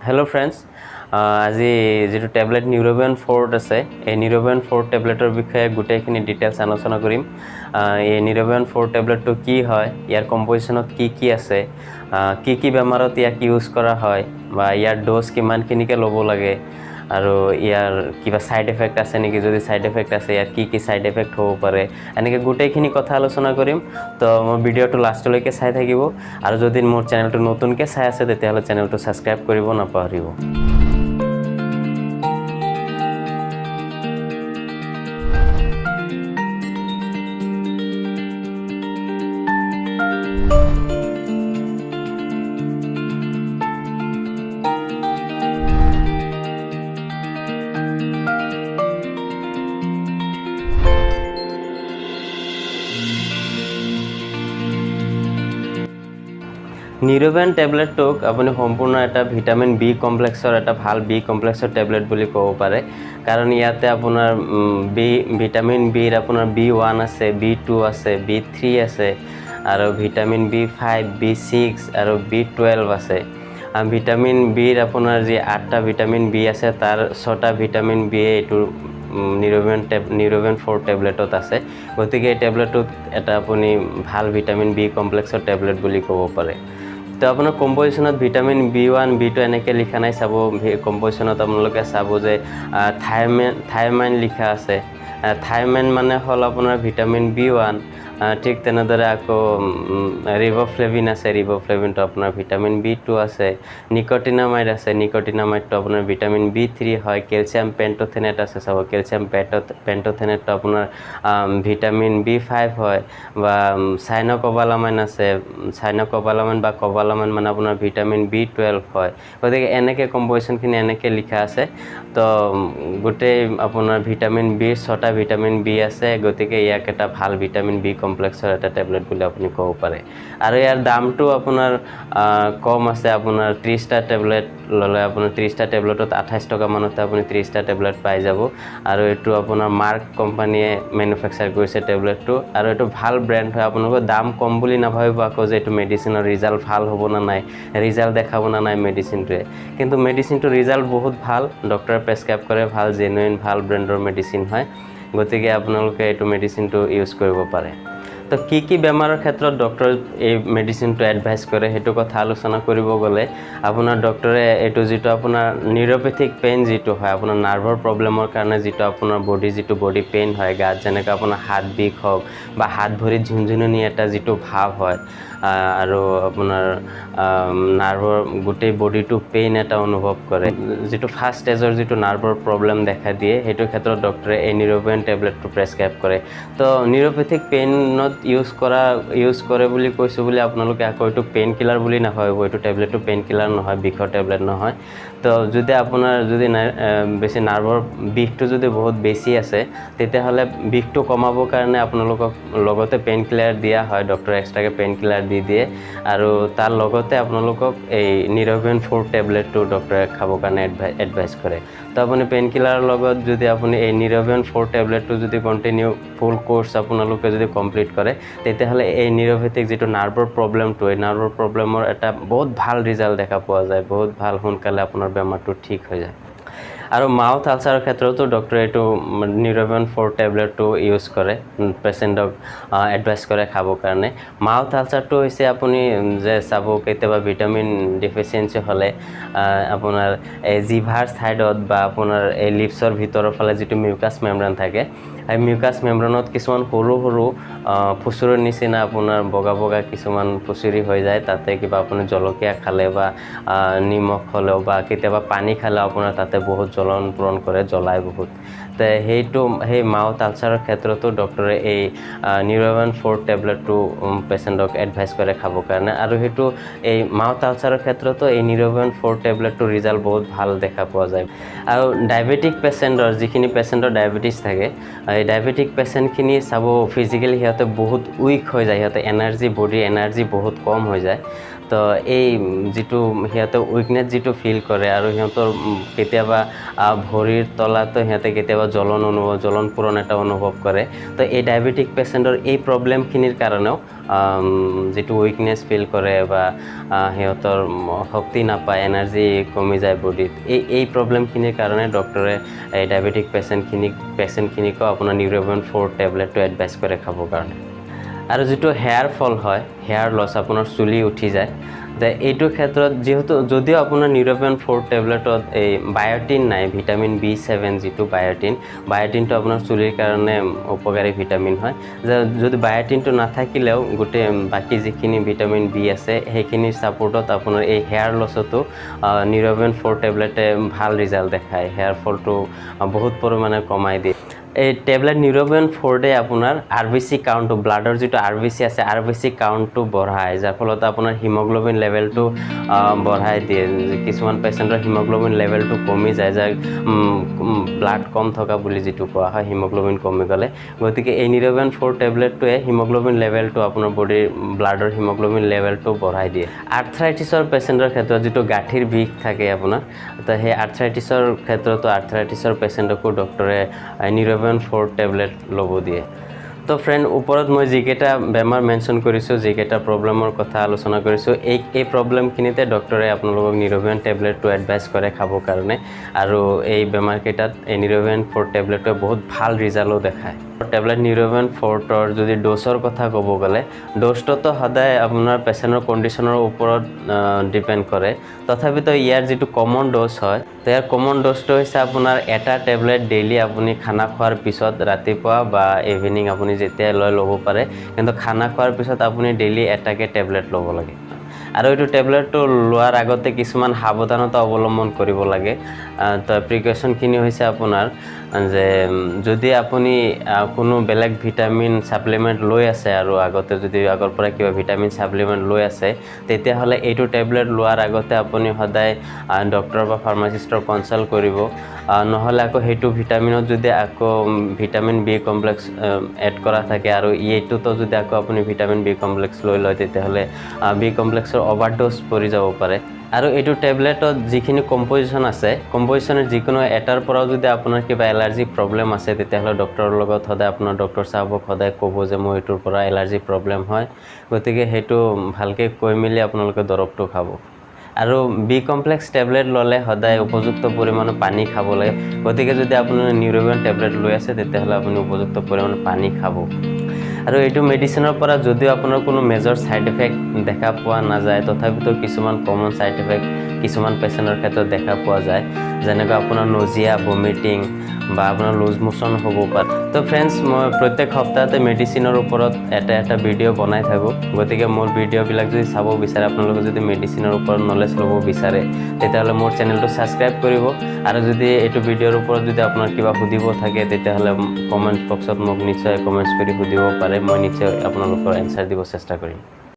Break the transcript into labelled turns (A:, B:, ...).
A: Hello friends, আজি যেটো tablet নিউৰোবিয়ন 4 আছে এই নিউৰোবিয়ন 4 ট্যাবলেটৰ বিষয়ে গোটেইখিনি ডিটেইলছ আলোচনা কৰিম। এই নিউৰোবিয়ন 4 ট্যাবলেটটো কি হয়, ইয়াৰ কম্পোজিশনত কি আছে, কি বেমাৰত ইয়াক ইউজ কৰা হয় বা ইয়াৰ ড'জ কিমানখিনিকে ল'ব লাগে আৰু ইয়াৰ কিবা সাইড এফেক্ট আছে নেকি, যদি সাইড এফেক্ট আছে ইয়াৰ কি সাইড এফেক্ট হ'ব পাৰে, এনেকৈ গোটেইখিনি কথা আলোচনা কৰিম। তো মোৰ ভিডিঅ'টো লাষ্টলৈকে চাই থাকিব আৰু যদি মোৰ চেনেলটো নতুনকৈ চাই আছে তেতিয়াহ'লে চেনেলটো ছাবস্ক্ৰাইব কৰিব নাপাহৰিব। নিউৰোবিয়ন ট্যাবলেটটোক আপুনি সম্পূৰ্ণ এটা ভিটামিন বি কমপ্লেক্সৰ এটা ভাল বি কমপ্লেক্সৰ ট্যাবলেট বুলি ক'ব পাৰে, কাৰণ ইয়াতে আপোনাৰ ভিটামিন বিৰ আপোনাৰ B1 আছে, B2 আছে, B3 আছে আৰু ভিটামিন B5, B6 আৰু B12 আছে। ভিটামিন বিৰ আপোনাৰ যি 8টা ভিটামিন বি আছে তাৰ 6টা ভিটামিন বি এইটো নিউৰোবিয়ন 4 ট্যাবলেটত আছে। গতিকে এই ট্যাবলেটটোত এটা আপুনি ভাল ভিটামিন বি কমপ্লেক্সৰ ট্যাবলেট বুলি ক'ব পাৰে। তো আপোনাৰ কম্পোজিশনত ভিটামিন B1, B2 এনেকৈ লিখা নাই, চাব কম্পোজিশনত আপোনালোকে চাব যে থায়ামাইন লিখা আছে। থায়ামাইন মানে হ'ল আপোনাৰ ভিটামিন B1, ঠিক তেনেদৰে আকৌ ৰিবফ্লেভিন আছে, ৰিবফ্লেভিনটো আপোনাৰ ভিটামিন B2 আছে, নিকোটিনামাইড আছে, নিকোটিনামাইডটো আপোনাৰ ভিটামিন B3 হয়, কেলছিয়াম পেণ্টোথেনেট আছে, চাব কেলছিয়াম পেণ্টোথেনেটটো আপোনাৰ ভিটামিন B5 হয়, বা চাইনকোবালামাইন আছে, চাইনকোবালামাইন বা কোবালামাইন মানে আপোনাৰ ভিটামিন B12 হয়। গতিকে এনেকৈ কম্পোজিশনখিনি এনেকৈ লিখা আছে। তো গোটেই আপোনাৰ ভিটামিন বিৰ 6টা ভিটামিন বি আছে, গতিকে ইয়াক এটা ভাল ভিটামিন বি কমপ্লেক্সৰ এটা ট্যাবলেট বুলি আপুনি ক'ব পাৰে। আৰু ইয়াৰ দামটো আপোনাৰ কম আছে, আপোনাৰ 30টা ট্যাবলেট ল'লে আপোনাৰ 30টা ট্যাবলেটত 28 টকা মানতে আপুনি 30টা ট্যাবলেট পাই যাব। আৰু এইটো আপোনাৰ মাৰ্ক কোম্পানীয়ে মেনুফেকচাৰ কৰিছে ট্যাবলেটটো, আৰু এইটো ভাল ব্ৰেণ্ড হয়। আপোনালোকৰ দাম কম বুলি নাভাবিব আকৌ যে এইটো মেডিচিনৰ ৰিজাল্ট ভাল হ'ব না নাই, ৰিজাল্ট দেখাব না নাই মেডিচিনটোৱে, কিন্তু মেডিচিনটো ৰিজাল্ট বহুত ভাল, ডক্টৰে প্ৰেছক্ৰাইব কৰে, ভাল জেনুইন ভাল ব্ৰেণ্ডৰ মেডিচিন হয়। গতিকে আপোনালোকে এইটো মেডিচিনটো ইউজ কৰিব পাৰে। তো কি বেমাৰৰ ক্ষেত্ৰত ডক্টৰে এই মেডিচিনটো এডভাইচ কৰে সেইটো কথা আলোচনা কৰিব গ'লে, আপোনাৰ ডক্টৰে এইটো যিটো আপোনাৰ নিউৰোপেথিক পেইন যিটো হয়, আপোনাৰ নাৰ্ভৰ প্ৰব্লেমৰ কাৰণে যিটো আপোনাৰ বডি পেইন হয় গাত, যেনেকৈ আপোনাৰ হাত বিষ হওক বা হাত ভৰিত ঝুনঝুননি এটা যিটো ভাৱ হয়, আৰু আপোনাৰ নাৰ্ভৰ গোটেই বডিটো পেইন এটা অনুভৱ কৰে, যিটো ফাৰ্ষ্ট ষ্টেজৰ যিটো নাৰ্ভৰ প্ৰব্লেম দেখা দিয়ে, সেইটো ক্ষেত্ৰত ডক্টৰে এই নিউৰোবিয়ন ট্যাবলেটটো প্ৰেছক্ৰাইব কৰে। তো নিউৰোপেথিক পেইনত ইউজ কৰে বুলি কৈছোঁ বুলি আপোনালোকে আকৌ এইটো পেইন কিলাৰ বুলি নাভাবিব, এইটো টেবলেটটো পেইন কিলাৰ নহয়, বিষৰ টেবলেট নহয়। তো যদি আপোনাৰ বেছি নাৰ্ভৰ বিষটো যদি বহুত বেছি আছে, তেতিয়াহ'লে বিষটো কমাবৰ কাৰণে আপোনালোকক লগতে পেইন কিলাৰ দিয়া হয়, ডক্টৰে এক্সট্ৰাকৈ পেইন কিলাৰ দি দিয়ে, আৰু তাৰ লগতে আপোনালোকক এই নিউৰোবিয়ন 4 টেবলেটটো ডক্টৰে খাবৰ কাৰণে এডভাইচ কৰে। তো আপুনি পেইন কিলাৰৰ লগত যদি আপুনি এই নিউৰোবিয়ন 4 টেবলেটটো যদি কণ্টিনিউ ফুল কোৰ্চ আপোনালোকে যদি কমপ্লিট কৰে, তেতিয়াহ'লে এই নিউৰোপেথিক যিটো নাৰ্ভৰ প্ৰব্লেমটো, এই নাৰ্ভৰ প্ৰব্লেমৰ এটা বহুত ভাল ৰিজাল্ট দেখা পোৱা যায়, বহুত ভাল সোনকালে আপোনাৰ বেমাৰটো ঠিক হৈ যায়। আৰু মাউথ আলচাৰৰ ক্ষেত্ৰতো ডক্টৰে এইটো নিউৰোবিয়ন 4 টেবলেটটো ইউজ কৰে, পেচেণ্টক এডভাইচ কৰে খাবৰ কাৰণে। মাউথ আলচাৰটো হৈছে আপুনি যে চাব কেতিয়াবা ভিটামিন ডিফিচিয়েঞ্চি হ'লে আপোনাৰ এই জিভাৰ ছাইডত বা আপোনাৰ এই লিপছৰ ভিতৰৰ ফালে যিটো মিউকাছ মেমব্ৰেন থাকে, এই মিউকাছ মেমব্ৰেনত কিছুমান সৰু সৰু ফুচুৰৰ নিচিনা আপোনাৰ বগা কিছুমান ফুচুৰি হৈ যায়, তাতে কিবা আপুনি জলকীয়া খালে বা নিমখ হ'লেও বা কেতিয়াবা পানী খালেও আপোনাৰ তাতে বহুত জ্বলন পূৰণ কৰে, জ্বলাই বহুত। তো সেই মাউথ আলচাৰৰ ক্ষেত্ৰতো ডক্টৰে এই নিউৰোবিয়ন 4 টেবলেটটো পেচেণ্টক এডভাইচ কৰে খাবৰ কাৰণে, আৰু সেইটো এই মাউথ আলচাৰৰ ক্ষেত্ৰতো এই নিউৰোবিয়ন 4 টেবলেটটোৰ ৰিজাল্ট বহুত ভাল দেখা পোৱা যায়। আৰু ডায়েবেটিক পেচেণ্টৰ যিখিনি পেচেণ্টৰ ডায়েবেটিছ থাকে, এই ডায়েবেটিক পেচেণ্টখিনি চাব ফিজিকেলি সিহঁতে বহুত উইক হৈ যায়, সিহঁতে বডিৰ এনাৰ্জি বহুত কম হৈ যায়। তো এই যিটো সিহঁতে উইকনেছ যিটো ফিল কৰে আৰু সিহঁতৰ কেতিয়াবা ভৰিৰ তলাতো সিহঁতে কেতিয়াবা জ্বলন পূৰণ এটা অনুভৱ কৰে। তো এই ডায়েবেটিক পেচেণ্টৰ এই প্ৰব্লেমখিনিৰ কাৰণেও যিটো উইকনেছ ফিল কৰে বা সিহঁতৰ শক্তি নাপায়, এনাৰ্জি কমি যায় বডিত, এই প্ৰব্লেমখিনিৰ কাৰণে ডক্টৰে এই ডায়েবেটিক পেচেণ্টখিনিকো আপোনাৰ নিউৰোবিয়ন 4 টেবলেটটো এডভাইচ কৰে খাবৰ কাৰণে। আৰু যিটো হেয়াৰ ফল হয়, হেয়াৰ লছ, আপোনাৰ চুলি উঠি যায়, এইটোৰ ক্ষেত্ৰত যদিও আপোনাৰ নিউৰোবিয়ন 4 টেবলেটত এই বায়'টিন নাই, ভিটামিন B7 যিটো বায়'টিনটো আপোনাৰ চুলিৰ কাৰণে উপকাৰী ভিটামিন হয়। যদি বায়'টিনটো নাথাকিলেও গোটেই বাকী যিখিনি ভিটামিন বি আছে সেইখিনিৰ ছাপোৰ্টত আপোনাৰ এই হেয়াৰ লছতো নিউৰোবিয়ন 4 টেবলেটে ভাল ৰিজাল্ট দেখায়, হেয়াৰ ফলটো বহুত পৰিমাণে কমাই দিয়ে। এই টেবলেট নিউৰোবিয়ন 4 আপোনাৰ RBC কাউণ্টটো, ব্লাডৰ যিটো RBC আছে, RBC কাউণ্টটো বঢ়ায়, যাৰ ফলত আপোনাৰ হিমগ্ল'বিন লেভেলটো বঢ়াই দিয়ে। কিছুমান পেচেণ্টৰ হিমগ্ল'বিন লেভেলটো কমি যায়, যাৰ ব্লাড কম থকা বুলি যিটো কোৱা হয়, হিমগ্ল'বিন কমি গ'লে। গতিকে এই নিউৰোবিয়ন 4 টেবলেটটোৱে হিমগ্ল'বিন লেভেলটো, আপোনাৰ বডিৰ ব্লাডৰ হিমগ্ল'বিন লেভেলটো বঢ়াই দিয়ে। আৰ্থ্ৰাইটিছৰ পেচেণ্টৰ ক্ষেত্ৰত যিটো গাঁঠিৰ বিষ থাকে আপোনাৰ, তো সেই আৰ্থ্ৰাইটিছৰ ক্ষেত্ৰতো আৰ্থ্ৰাইটিছৰ পেচেণ্টকো ডক্টৰে নিউৰোবিয়ন 4 টেবলেট ল'ব দিয়ে। তো ফ্ৰেণ্ড, ওপৰত মই যিকেইটা বেমাৰ মেনশ্যন কৰিছোঁ, যিকেইটা প্ৰব্লেমৰ কথা আলোচনা কৰিছোঁ, এই প্ৰব্লেমখিনিতে ডক্টৰে আপোনালোকক নিউৰোবিয়ন টেবলেটটো এডভাইচ কৰে খাবৰ কাৰণে। আৰু এই বেমাৰকেইটাত এই নিউৰোবিয়ন 4 টেবলেটটোৱে বহুত ভাল ৰিজাল্টো দেখায়। টেবলেট নিউৰোবিয়ন 4ৰ যদি ড'জৰ কথা ক'ব গ'লে, ড'জটোতো সদায় আপোনাৰ পেচেণ্টৰ কণ্ডিশ্যনৰ ওপৰত ডিপেণ্ড কৰে। তথাপিতো ইয়াৰ যিটো কমন ড'জ হয়, তো ইয়াৰ কমন ড'জটো হৈছে আপোনাৰ এটা টেবলেট ডেইলি আপুনি খানা খোৱাৰ পিছত, ৰাতিপুৱা বা ইভিনিং আপুনি যেতিয়াই ল'ব পাৰে, কিন্তু খানা খোৱাৰ পিছত আপুনি ডেইলি এটাকৈ টেবলেট ল'ব লাগে। আৰু এইটো টেবলেটটো লোৱাৰ আগতে কিছুমান সাৱধানতা অৱলম্বন কৰিব লাগে। তো প্ৰিকশ্যনখিনি হৈছে আপোনাৰ যে যদি আপুনি কোনো বেলেগ ভিটামিন ছাপ্লিমেণ্ট লৈ আছে আৰু আগৰ পৰা কিবা ভিটামিন ছাপ্লিমেণ্ট লৈ আছে, তেতিয়াহ'লে এইটো টেবলেট লোৱাৰ আগতে আপুনি সদায় ডক্টৰ বা ফাৰ্মাচিষ্টৰ কনচাল্ট কৰিব। নহ'লে আকৌ সেইটো ভিটামিনত যদি আকৌ ভিটামিন B কমপ্লেক্স এড কৰা থাকে আৰু এইটোতো যদি আকৌ আপুনি ভিটামিন B কমপ্লেক্স লৈ লয়, তেতিয়াহ'লে B কমপ্লেক্সৰ অভাৰড'জ পৰি যাব পাৰে। আৰু এইটো টেবলেটত যিখিনি কম্প'জিশ্যন আছে, কম্প'জিশ্যনৰ যিকোনো এটাৰ পৰাও যদি আপোনাৰ কিবা এলাৰ্জি প্ৰব্লেম আছে, তেতিয়াহ'লে ডক্টৰৰ লগত সদায় আপোনাৰ ডক্টৰ চাহাবক সদায় ক'ব যে মোৰ এইটোৰ পৰা এলাৰ্জি প্ৰব্লেম হয়। গতিকে সেইটো ভালকৈ কৈ মেলি আপোনালোকে দৰৱটো খাব। আৰু B কমপ্লেক্স টেবলেট ল'লে সদায় উপযুক্ত পৰিমাণৰ পানী খাব লাগে। গতিকে যদি আপোনাৰ নিউৰোবিয়ন টেবলেট লৈ আছে, তেতিয়াহ'লে আপুনি উপযুক্ত পৰিমাণৰ পানী খাব। আৰু এইটো মেডিচিনৰ পৰা যদিও আপোনাৰ কোনো মেজৰ ছাইড এফেক্ট দেখা পোৱা নাযায়, তথাপিতো কিছুমান কমন ছাইড এফেক্ট কিছুমান পেচেণ্টৰ ক্ষেত্ৰত দেখা পোৱা যায়, যেনেকৈ আপোনাৰ নজিয়া, ভমিটিং বা আপোনাৰ লুজ মোশ্যন হ'ব পাৰে। তো ফ্ৰেণ্ডছ, মই প্ৰত্যেক সপ্তাহতে মেডিচিনৰ ওপৰত এটা ভিডিঅ' বনাই থাকোঁ। গতিকে মোৰ ভিডিঅ'বিলাক যদি চাব বিচাৰে, আপোনালোকে যদি মেডিচিনৰ ওপৰত নলেজ ল'ব বিচাৰে, তেতিয়াহ'লে মোৰ চেনেলটো ছাবস্ক্ৰাইব কৰিব। আৰু যদি এইটো ভিডিঅ'ৰ ওপৰত যদি আপোনাৰ কিবা সুধিব থাকে, তেতিয়াহ'লে কমেণ্ট বক্সত মোক নিশ্চয় কমেণ্টছ কৰি সুধিব পাৰে। মই নিশ্চয় আপোনালোকৰ এনচাৰ দিব চেষ্টা কৰিম।